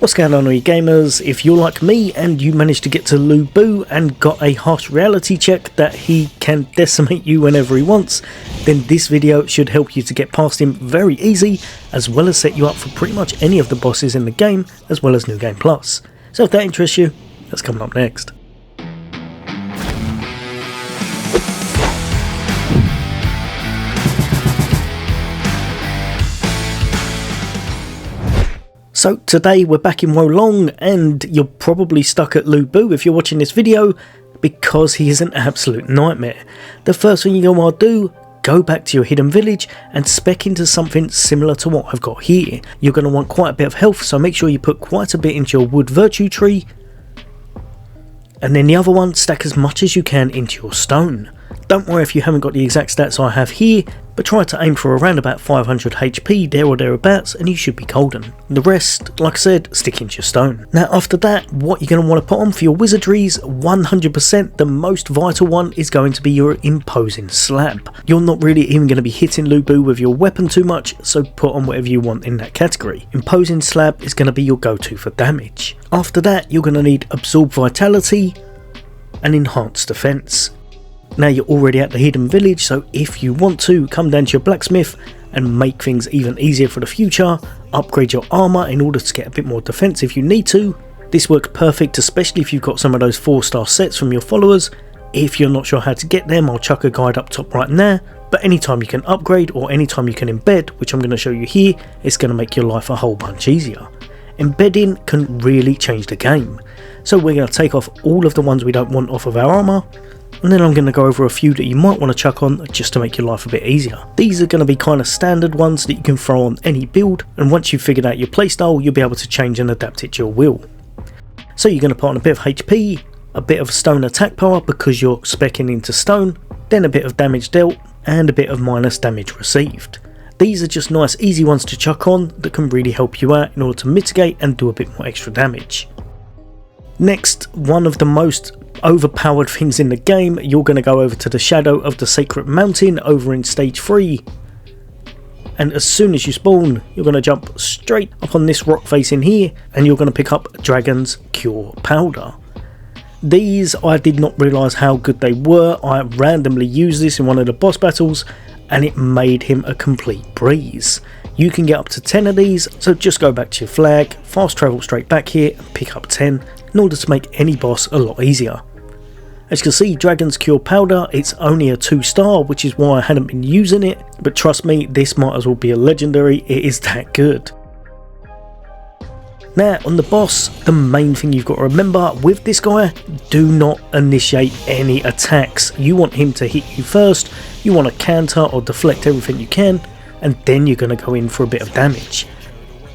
What's going on, all you gamers? If you're like me and you managed to get to Lu Bu and got a harsh reality check that he can decimate you whenever he wants, then this video should help you to get past him very easy, as well as set you up for pretty much any of the bosses in the game, as well as New Game Plus. So if that interests you, that's coming up next. So today we're back in Wo Long, and you're probably stuck at Lu Bu if you're watching this video, because he is an absolute nightmare. The first thing you're going to do, go back to your hidden village and spec into something similar to what I've got here. You're going to want quite a bit of health, so make sure you put quite a bit into your wood virtue tree, and then the other one, stack as much as you can into your stone. Don't worry if you haven't got the exact stats I have here, but try to aim for around about 500 HP there or thereabouts and you should be golden. The rest, like I said, stick into your stone. Now after that, what you're going to want to put on for your wizardries, 100% the most vital one is going to be your imposing slab. You're not really even going to be hitting Lu Bu with your weapon too much, so put on whatever you want in that category. Imposing slab is going to be your go-to for damage. After that, you're going to need absorb vitality and enhanced defense. Now you're already at the hidden village, so if you want to, come down to your blacksmith and make things even easier for the future. Upgrade your armour in order to get a bit more defense if you need to. This works perfect, especially if you've got some of those 4-star sets from your followers. If you're not sure how to get them, I'll chuck a guide up top right now. But anytime you can upgrade or anytime you can embed, which I'm going to show you here, it's going to make your life a whole bunch easier. Embedding can really change the game. So we're going to take off all of the ones we don't want off of our armour. And then I'm going to go over a few that you might want to chuck on just to make your life a bit easier. These are going to be kind of standard ones that you can throw on any build, and once you've figured out your playstyle, you'll be able to change and adapt it to your will. So you're going to put on a bit of HP, a bit of stone attack power because you're speccing into stone, then a bit of damage dealt, and a bit of minus damage received. These are just nice easy ones to chuck on that can really help you out in order to mitigate and do a bit more extra damage. Next, one of the most overpowered things in the game, you're going to go over to the Shadow of the Sacred Mountain over in stage 3, and as soon as you spawn you're going to jump straight up on this rock face in here and you're going to pick up Dragon's Cure Powder. These, I did not realise how good they were. I randomly used this in one of the boss battles and it made him a complete breeze. You can get up to 10 of these, so just go back to your flag, fast travel straight back here and pick up 10 in order to make any boss a lot easier. As you can see, Dragon's Cure Powder, it's only a 2-star, which is why I hadn't been using it, but trust me, this might as well be a legendary, it is that good. Now on the boss, the main thing you've got to remember with this guy, do not initiate any attacks. You want him to hit you first, you want to counter or deflect everything you can, and then you're going to go in for a bit of damage.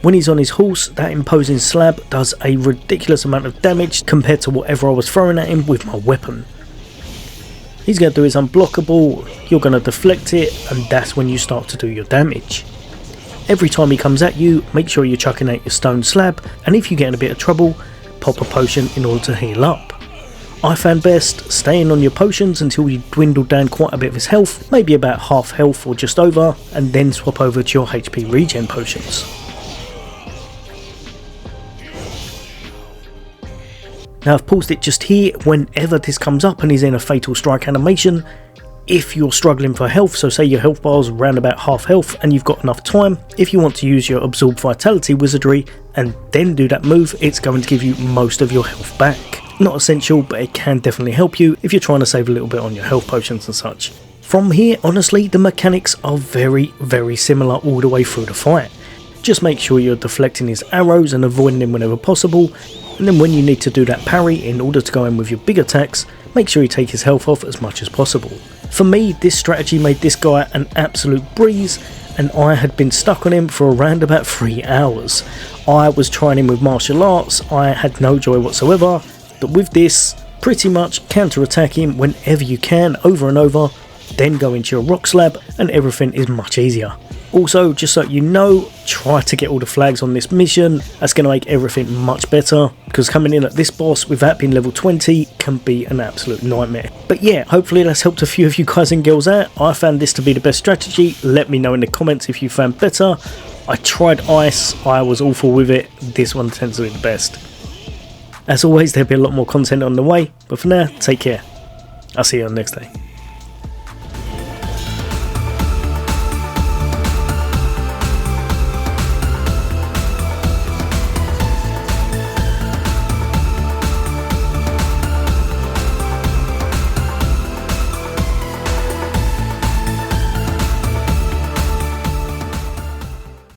When he's on his horse, that imposing slab does a ridiculous amount of damage compared to whatever I was throwing at him with my weapon. He's going to do his unblockable, you're going to deflect it, and that's when you start to do your damage. Every time he comes at you, make sure you're chucking out your stone slab, and if you get in a bit of trouble, pop a potion in order to heal up. I found best staying on your potions until you dwindle down quite a bit of his health, maybe about half health or just over, and then swap over to your HP regen potions. Now I've paused it just here. Whenever this comes up and he's in a fatal strike animation, if you're struggling for health, so say your health bar's around about half health and you've got enough time, if you want to use your absorb vitality wizardry and then do that move, it's going to give you most of your health back. Not essential, but it can definitely help you if you're trying to save a little bit on your health potions and such. From here, honestly, the mechanics are very similar all the way through the fight. Just make sure you're deflecting his arrows and avoiding them whenever possible, and then when you need to do that parry in order to go in with your big attacks, make sure you take his health off as much as possible. For me, this strategy made this guy an absolute breeze, and I had been stuck on him for around about 3 hours. I was trying him with martial arts, I had no joy whatsoever, but with this, pretty much counter attack him whenever you can over and over, then go into your rock slab and everything is much easier. Also, just so you know, try to get all the flags on this mission. That's going to make everything much better, because coming in at this boss without being level 20 can be an absolute nightmare. But yeah, hopefully that's helped a few of you guys and girls out. I found this to be the best strategy. Let me know in the comments if you found better. I tried ice, I was awful with it. This one tends to be the best. As always, there'll be a lot more content on the way, but for now, take care. I'll see you on next day.